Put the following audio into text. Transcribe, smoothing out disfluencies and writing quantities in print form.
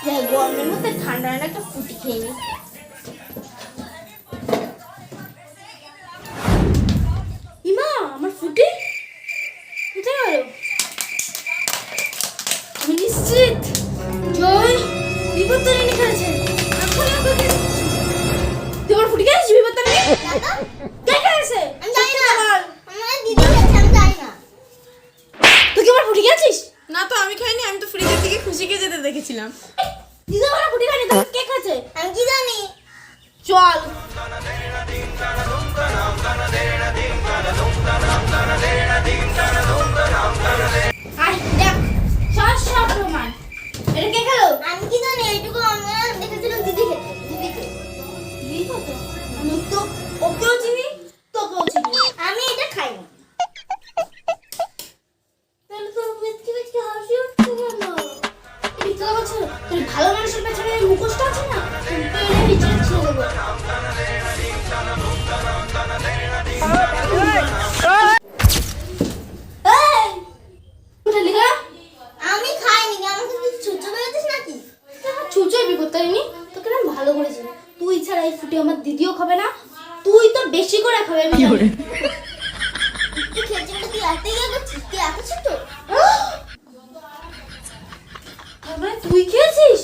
যাই গরমের মধ্যে ঠান্ডা ঠান্ডা একটা ফুটি খেয়ে নি। ইমা আমার ফুটি কোথায় গেল? আমি নিশ্চিত জয় বিপত্তারিণী খেয়েছে। তুই আমার ফুটি খেয়েছিস বিপত্তারিণী? কে খেয়েছে? আমি জানি না, আমার দিদি খেয়েছে, আমি জানি না। তুই কি আমার ফুটি খেয়েছিস? না তো আমি খাইনি, আমি তো ফ্রিজের দিকে খুশিকে যেতে দেখেছিলাম। দিদি আমার ফুটি খায়নি, তাহলে কে খেয়েছে? আমি কি জানি? চল আয় দেখ সব প্রমাণ। এটা কে খেলো? আমি কি জানি? এইটুকু আমরা দেখেছিলাম দিদি খেতে, দিদি খেতে। দিদি কত? আমি তো ওকেও চিনি তোকেও চিনি। আমি এটা খাইনি। তাহলে তো বেচকে বেচকে হাসি উঠছে কেন? এটা বলছো তুই ভালো মানুষের পেছনে মুখোশটা আছে না, পেড়ে নিচে ছেড়ে দেবো। এই, কোথায় লিখা? আমি খাইনি, আমাকে তুই ছোট করেছিস নাকি? ছুঁচোই বিপত্তারিণী, তোকে না ভালো করে চিনি। তুই ছাড়া এই ফুটে আমার দিদিও খাবে না, তুই তো বেশি করে খাবে। আমি জানি। তুই খেয়েছিস বলে তুই এত ইয়ে করছিস? তুই এত ছোট? তার মানে তুই খেয়েছিস?